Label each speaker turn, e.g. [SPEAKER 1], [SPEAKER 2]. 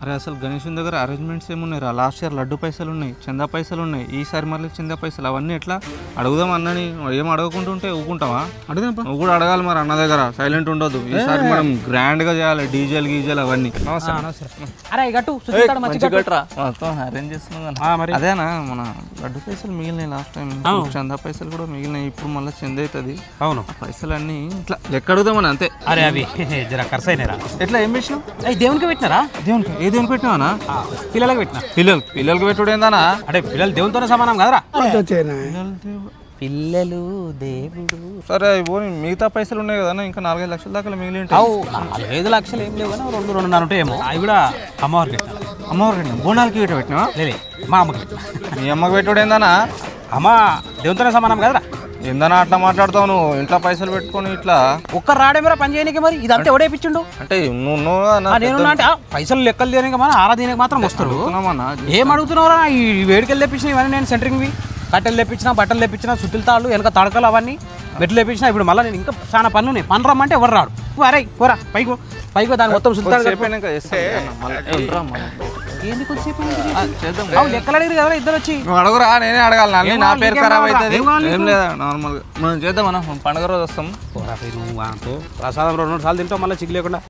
[SPEAKER 1] అరే అసలు గణేషుని దగ్గర అరేంజ్మెంట్స్ ఏమున్నాయి రా? లాస్ట్ ఇయర్ లడ్డు పైసలు ఉన్నాయి, చందా పైసలు ఉన్నాయి, ఈసారి మళ్ళీ చందా పైసలు అవన్నీ ఎట్లా అడుగుదాం అన్నని? ఏం అడగకుంటుంటే ఊకుంటావా?
[SPEAKER 2] అడుగుదాం,
[SPEAKER 1] నువ్వు కూడా అడగాలి మరి అన్న దగ్గర, సైలెంట్ ఉండదు. ఈసారి మనం గ్రాండ్ గా చేయాలి, డీజేలు గీజేలు అవన్నీ.
[SPEAKER 3] అరే గట్టు
[SPEAKER 1] అరేంజ్ చేస్తున్నాం. అదేనా మన లడ్డు పైసలు మిగిలినాయి లాస్ట్ టైం, చందా పైసలు కూడా మిగిలినాయి. ఇప్పుడు మళ్ళీ చంద అవుతుంది.
[SPEAKER 3] అవును,
[SPEAKER 1] పైసలు అన్ని ఇట్లా లెక్క అడుగుదామని అంతే.
[SPEAKER 3] అరే అవి జర ఖర్చు అయినారా?
[SPEAKER 1] ఎట్లా ఏం పెట్టినావు?
[SPEAKER 3] అవి దేవునికి పెట్టినారా?
[SPEAKER 1] దేవునికి ఏ దేవునికి పెట్టినావా?
[SPEAKER 3] పిల్లలకు పెట్టినా.
[SPEAKER 1] పిల్లలకి పెట్టుడు ఏందనా?
[SPEAKER 3] అంటే పిల్లలు దేవునితోనే సమానం కదరా.
[SPEAKER 1] పిల్లలు దేవుడు. సరే పోనీ, మిగతా పైసలు ఉన్నాయి కదా ఇంకా 4-5 లక్షల దాకా మిగిలి.
[SPEAKER 3] 5 లక్షలు ఏం లేవు కానీ 2-2.5 ఉంటాయేమో. అవి కూడా అమ్మవారికి పెట్టినా.
[SPEAKER 1] అమ్మవారికి పెట్టినా? బోనాలకి పెట్టినా?
[SPEAKER 3] లేదు, మా అమ్మకి పెట్టినా.
[SPEAKER 1] మీ అమ్మకి పెట్టుడు ఏందనా?
[SPEAKER 3] అమ్మ దేవునితోనే సమానం కదరా.
[SPEAKER 1] ఏందన్నా అట్లా మాట్లాడతావు నువ్వు? ఇంట్లో పైసలు పెట్టుకొని ఇట్లా
[SPEAKER 3] ఒక్కరు రాడే మీరు పని చేయడానికి. మరి ఇదంతా ఎవడేపించిండు?
[SPEAKER 1] అంటే నేను
[SPEAKER 3] అంటే పైసలు లెక్కలు దేనికి మన ఆరాధనకి మాత్రం వస్తారు. ఏం అడుగుతున్నావురా? ఈ వేడికెళ్ళి తెప్పించిన ఇవన్నీ నేను సెంటరింగ్వి కట్టెలు తెప్పించిన, బట్టలు తెప్పించిన, సుత్తులు తాళ్ళు, వెనక తడకలు అవన్నీ బెడ్లు తెప్పించిన. ఇప్పుడు మళ్ళీ నేను ఇంకా చాలా పనులు ఉన్నాయి. పని రమ్మంటే ఎవరు రాడు. అరే పోరా పైకో పైకో, దాని మొత్తం సుత్తాడు. లెక్కలు అడిగారు కదా ఇద్దరు వచ్చి.
[SPEAKER 1] అడుగురా, నేనే అడగాలి. నా పేరు ఖరాబ్ అవుతుంది. ఏం లేదా, నార్మల్గా మనం చేద్దాం. మనం పండుగ రోజు వస్తాం.
[SPEAKER 3] ప్రసాదం 2-3 సార్లు తింటాం మళ్ళీ చిక్కు లేకుండా.